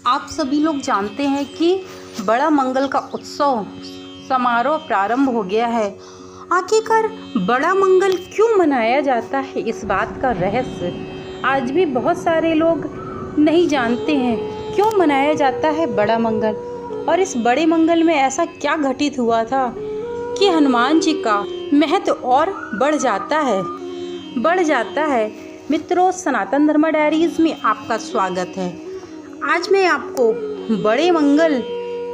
आप सभी लोग जानते हैं कि बड़ा मंगल का उत्सव समारोह प्रारंभ हो गया है। आखिरकार बड़ा मंगल क्यों मनाया जाता है, इस बात का रहस्य आज भी बहुत सारे लोग नहीं जानते हैं। क्यों मनाया जाता है बड़ा मंगल, और इस बड़े मंगल में ऐसा क्या घटित हुआ था कि हनुमान जी का महत्व और बढ़ जाता है। मित्रों, सनातन धर्म डायरीज में आपका स्वागत है। आज मैं आपको बड़े मंगल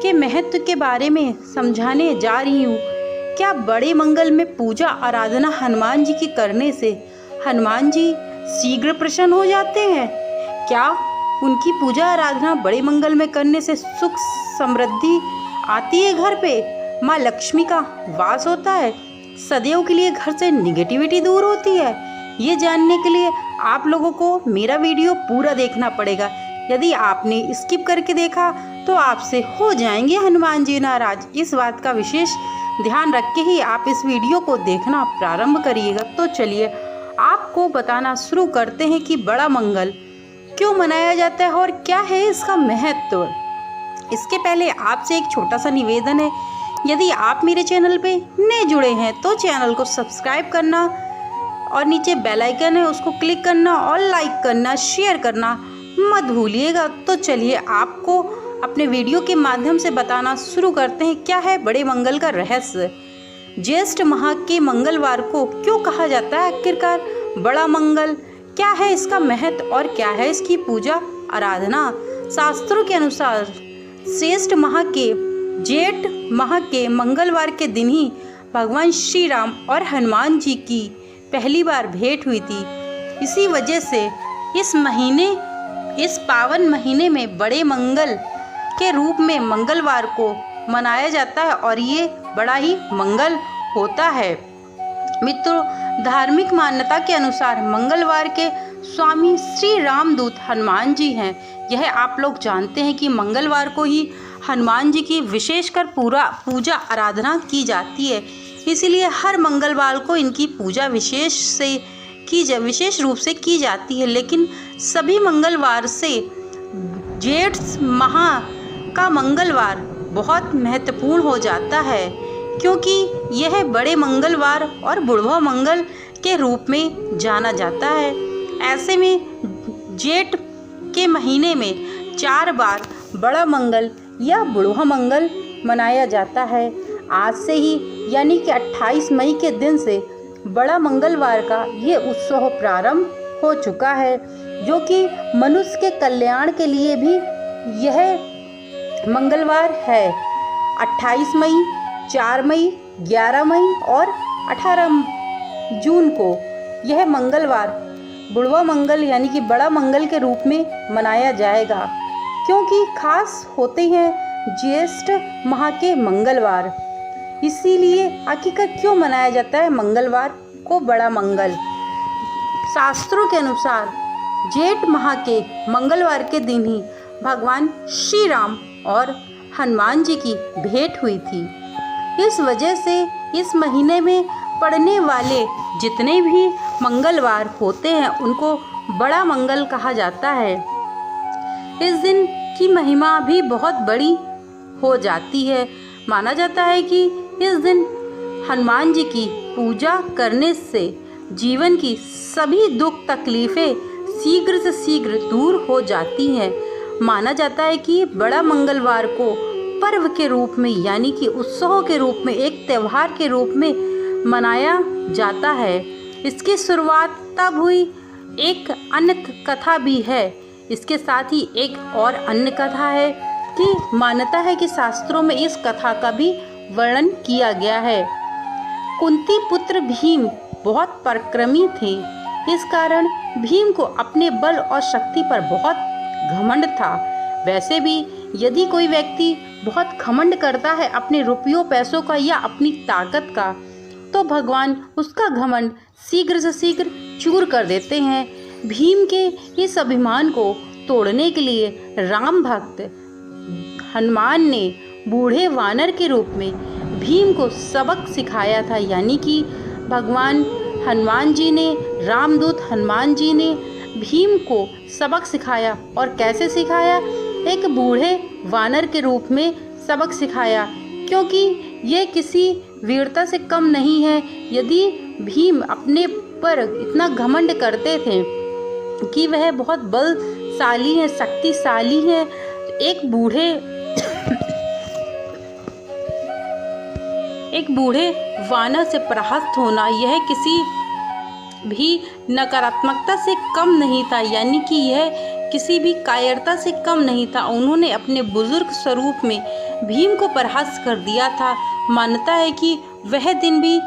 के महत्व के बारे में समझाने जा रही हूँ। क्या बड़े मंगल में पूजा आराधना हनुमान जी की करने से हनुमान जी शीघ्र प्रसन्न हो जाते हैं? क्या उनकी पूजा आराधना बड़े मंगल में करने से सुख समृद्धि आती है? घर पे माँ लक्ष्मी का वास होता है? सदैव के लिए घर से निगेटिविटी दूर होती है? ये जानने के लिए आप लोगों को मेरा वीडियो पूरा देखना पड़ेगा। यदि आपने स्किप करके देखा तो आपसे हो जाएंगे हनुमान जी नाराज। इस बात का विशेष ध्यान रख के ही आप इस वीडियो को देखना प्रारंभ करिएगा। तो चलिए आपको बताना शुरू करते हैं कि बड़ा मंगल क्यों मनाया जाता है और क्या है इसका महत्व। इसके पहले आपसे एक छोटा सा निवेदन है, यदि आप मेरे चैनल पे नए जुड़े हैं तो चैनल को सब्सक्राइब करना और नीचे बेल आइकन है उसको क्लिक करना और लाइक करना, शेयर करना मत भूलिएगा। तो चलिए आपको अपने वीडियो के माध्यम से बताना शुरू करते हैं क्या है बड़े मंगल का रहस्य। ज्येष्ठ माह के मंगलवार को क्यों कहा जाता है आखिरकार बड़ा मंगल? क्या है इसका महत्व और क्या है इसकी पूजा आराधना? शास्त्रों के अनुसार ज्येष्ठ माह के जेठ माह के मंगलवार के दिन ही भगवान श्री राम और हनुमान जी की पहली बार भेंट हुई थी। इसी वजह से इस पावन महीने में बड़े मंगल के रूप में मंगलवार को मनाया जाता है और ये बड़ा ही मंगल होता है। मित्रों, धार्मिक मान्यता के अनुसार मंगलवार के स्वामी श्री रामदूत हनुमान जी हैं। यह आप लोग जानते हैं कि मंगलवार को ही हनुमान जी की विशेषकर पूजा आराधना की जाती है। इसीलिए हर मंगलवार को इनकी पूजा विशेष रूप से की जाती है। लेकिन सभी मंगलवार से जेठ माह का मंगलवार बहुत महत्वपूर्ण हो जाता है, क्योंकि यह बड़े मंगलवार और बुढ़वा मंगल के रूप में जाना जाता है। ऐसे में जेठ के महीने में 4 बार बड़ा मंगल या बुढ़वा मंगल मनाया जाता है। आज से ही यानी कि 28 मई के दिन से बड़ा मंगलवार का ये उत्सव प्रारंभ हो चुका है, जो कि मनुष्य के कल्याण के लिए भी यह मंगलवार है। 28 मई, 4 मई, 11 मई और 18 जून को यह मंगलवार बुढ़वा मंगल यानी कि बड़ा मंगल के रूप में मनाया जाएगा, क्योंकि खास होते हैं ज्येष्ठ माह के मंगलवार। इसीलिए आखिरकार क्यों मनाया जाता है मंगलवार को बड़ा मंगल? शास्त्रों के अनुसार जेठ माह के मंगलवार के दिन ही भगवान श्री राम और हनुमान जी की भेंट हुई थी। इस वजह से इस महीने में पड़ने वाले जितने भी मंगलवार होते हैं उनको बड़ा मंगल कहा जाता है। इस दिन की महिमा भी बहुत बड़ी हो जाती है। माना जाता है कि इस दिन हनुमान जी की पूजा करने से जीवन की सभी दुख तकलीफ़ें शीघ्र से शीघ्र दूर हो जाती हैं। माना जाता है कि बड़ा मंगलवार को पर्व के रूप में यानी कि उत्सव के रूप में, एक त्यौहार के रूप में मनाया जाता है। इसकी शुरुआत तब हुई। एक अन्य कथा भी है। इसके साथ ही एक और अन्य कथा है कि मान्यता है कि शास्त्रों में इस कथा का भी वर्णन किया गया है। कुंती पुत्र भीम बहुत पराक्रमी थे। इस कारण भीम को अपने बल और शक्ति पर बहुत घमंड था। वैसे भी यदि कोई व्यक्ति बहुत घमंड करता है अपने रुपयों पैसों का या अपनी ताकत का, तो भगवान उसका घमंड शीघ्र से शीघ्र चूर कर देते हैं। भीम के इस अभिमान को तोड़ने के लिए राम भक्त हनुमान ने बूढ़े वानर के रूप में भीम को सबक सिखाया था। यानी कि भगवान हनुमान जी ने, रामदूत हनुमान जी ने भीम को सबक सिखाया। और कैसे सिखाया? एक बूढ़े वानर के रूप में सबक सिखाया, क्योंकि यह किसी वीरता से कम नहीं है। यदि भीम अपने पर इतना घमंड करते थे कि वह बहुत बलशाली है, शक्तिशाली है, एक बूढ़े वानर से परास्त होना यह किसी भी नकारात्मकता से कम नहीं था, यानी कि यह किसी भी कायरता से कम नहीं था। उन्होंने अपने बुजुर्ग स्वरूप में भीम को परास्त कर दिया था। मान्यता है कि वह दिन भी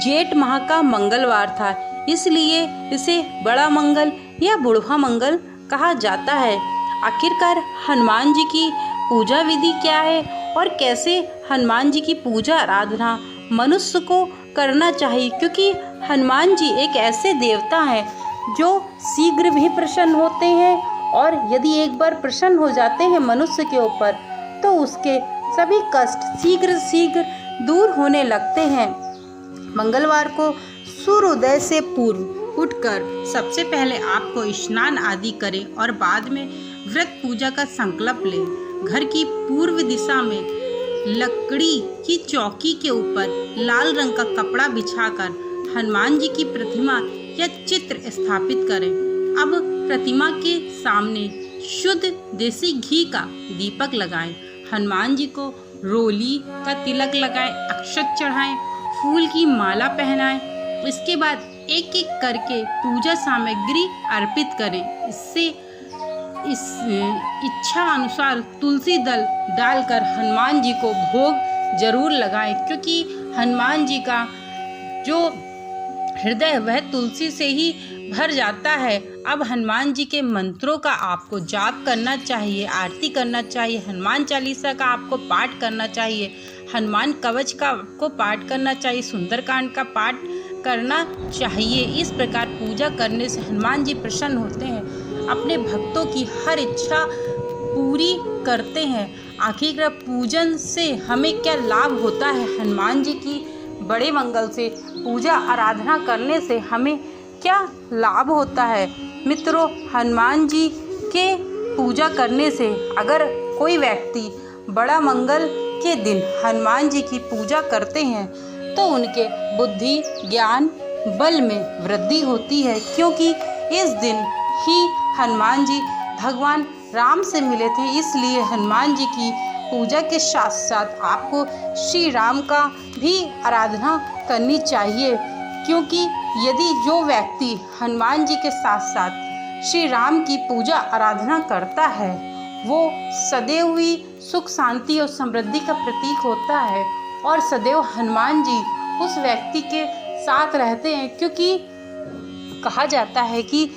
जेठ माह का मंगलवार था, इसलिए इसे बड़ा मंगल या बुढ़वा मंगल कहा जाता है। आखिरकार हनुमान जी की पूजा विधि क्या है और कैसे हनुमान जी की पूजा आराधना मनुष्य को करना चाहिए, क्योंकि हनुमान जी एक ऐसे देवता हैं जो शीघ्र भी प्रसन्न होते हैं, और यदि एक बार प्रसन्न हो जाते हैं मनुष्य के ऊपर तो उसके सभी कष्ट शीघ्र दूर होने लगते हैं। मंगलवार को सूर्योदय से पूर्व उठकर सबसे पहले आपको स्नान आदि करें और बाद में व्रत पूजा का संकल्प लें। घर की पूर्व दिशा में लकड़ी की चौकी के ऊपर लाल रंग का कपड़ा बिछाकर हनुमान जी की प्रतिमा या चित्र स्थापित करें। अब प्रतिमा के सामने शुद्ध देसी घी का दीपक लगाएं। हनुमान जी को रोली का तिलक लगाएं, अक्षत चढ़ाएं, फूल की माला पहनाएं। इसके बाद एक एक करके पूजा सामग्री अर्पित करें। इस इच्छा अनुसार तुलसी दल डालकर हनुमान जी को भोग जरूर लगाएं, क्योंकि हनुमान जी का जो हृदय वह तुलसी से ही भर जाता है। अब हनुमान जी के मंत्रों का आपको जाप करना चाहिए, आरती करना चाहिए, हनुमान चालीसा का आपको पाठ करना चाहिए, हनुमान कवच का आपको पाठ करना चाहिए, सुंदरकांड का पाठ करना चाहिए। इस प्रकार पूजा करने से हनुमान जी प्रसन्न होते हैं, अपने भक्तों की हर इच्छा पूरी करते हैं। आखिरकार पूजन से हमें क्या लाभ होता है? हनुमान जी की बड़े मंगल से पूजा आराधना करने से हमें क्या लाभ होता है? मित्रों, हनुमान जी के पूजा करने से अगर कोई व्यक्ति बड़ा मंगल के दिन हनुमान जी की पूजा करते हैं तो उनके बुद्धि ज्ञान बल में वृद्धि होती है, क्योंकि इस दिन ही हनुमान जी भगवान राम से मिले थे। इसलिए हनुमान जी की पूजा के साथ साथ आपको श्री राम का भी आराधना करनी चाहिए, क्योंकि यदि जो व्यक्ति हनुमान जी के साथ साथ श्री राम की पूजा आराधना करता है वो सदैव ही सुख शांति और समृद्धि का प्रतीक होता है, और सदैव हनुमान जी उस व्यक्ति के साथ रहते हैं, क्योंकि कहा जाता है कि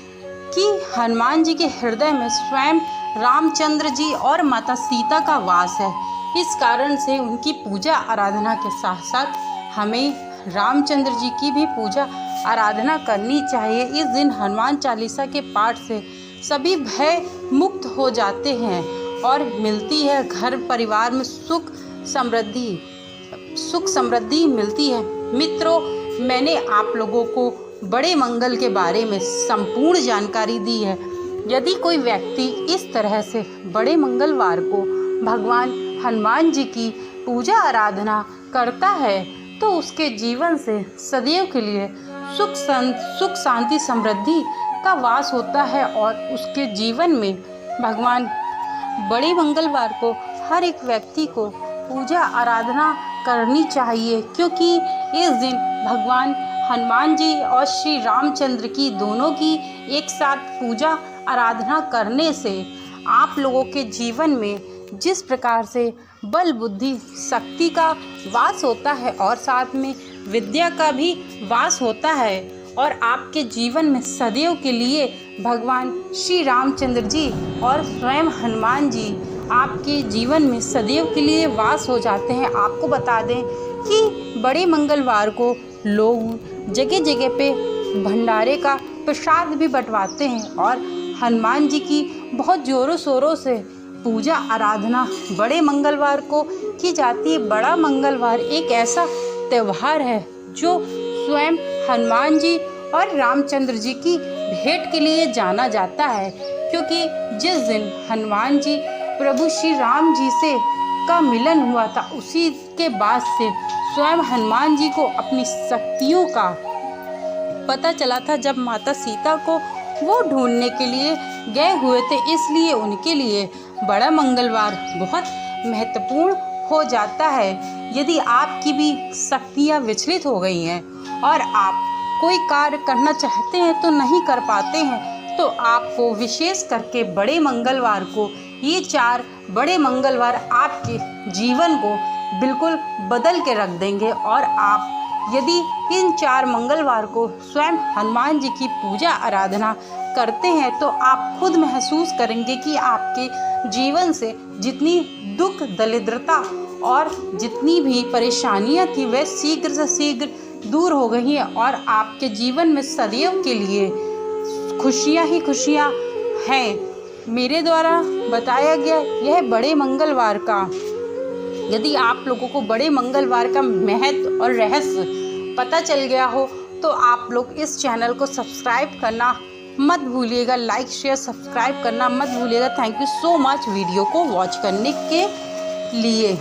हनुमान जी के हृदय में स्वयं रामचंद्र जी और माता सीता का वास है। इस कारण से उनकी पूजा आराधना के साथ साथ हमें रामचंद्र जी की भी पूजा आराधना करनी चाहिए। इस दिन हनुमान चालीसा के पाठ से सभी भय मुक्त हो जाते हैं और मिलती है घर परिवार में सुख समृद्धि मिलती है। मित्रों, मैंने आप लोगों को बड़े मंगल के बारे में संपूर्ण जानकारी दी है। यदि कोई व्यक्ति इस तरह से बड़े मंगलवार को भगवान हनुमान जी की पूजा आराधना करता है तो उसके जीवन से सदैव के लिए सुख शांति समृद्धि का वास होता है, और उसके जीवन में भगवान बड़े मंगलवार को हर एक व्यक्ति को पूजा आराधना करनी चाहिए, क्योंकि इस दिन भगवान हनुमान जी और श्री रामचंद्र की दोनों की एक साथ पूजा आराधना करने से आप लोगों के जीवन में जिस प्रकार से बल बुद्धि शक्ति का वास होता है और साथ में विद्या का भी वास होता है, और आपके जीवन में सदैव के लिए भगवान श्री रामचंद्र जी और स्वयं हनुमान जी आपके जीवन में सदैव के लिए वास हो जाते हैं। आपको बता दें कि बड़े मंगलवार को लोग जगह जगह पे भंडारे का प्रसाद भी बंटवाते हैं, और हनुमान जी की बहुत ज़ोरों शोरों से पूजा आराधना बड़े मंगलवार को की जाती है। बड़ा मंगलवार एक ऐसा त्यौहार है जो स्वयं हनुमान जी और रामचंद्र जी की भेंट के लिए जाना जाता है, क्योंकि जिस दिन हनुमान जी प्रभु श्री राम जी से का मिलन हुआ था, उसी के बाद से स्वयं हनुमान जी को अपनी शक्तियों का पता चला था। जब माता सीता को वो ढूंढने के लिए गए हुए थे, इसलिए उनके लिए बड़ा मंगलवार बहुत महत्वपूर्ण हो जाता है। यदि आपकी भी शक्तियाँ विचलित हो गई हैं और आप कोई कार्य करना चाहते हैं तो नहीं कर पाते हैं, तो आपको विशेष करके बड़े मंगलवार को, ये 4 बड़े मंगलवार आपके जीवन को बिल्कुल बदल के रख देंगे। और आप यदि इन 4 मंगलवार को स्वयं हनुमान जी की पूजा आराधना करते हैं तो आप खुद महसूस करेंगे कि आपके जीवन से जितनी दुख दरिद्रता और जितनी भी परेशानियां थी वह शीघ्र से शीघ्र दूर हो गई हैं और आपके जीवन में सदैव के लिए खुशियां ही खुशियां हैं। मेरे द्वारा बताया गया यह बड़े मंगलवार का, यदि आप लोगों को बड़े मंगलवार का महत्व और रहस्य पता चल गया हो तो आप लोग इस चैनल को सब्सक्राइब करना मत भूलिएगा, लाइक शेयर सब्सक्राइब करना मत भूलिएगा। Thank you so much video को वॉच करने के लिए।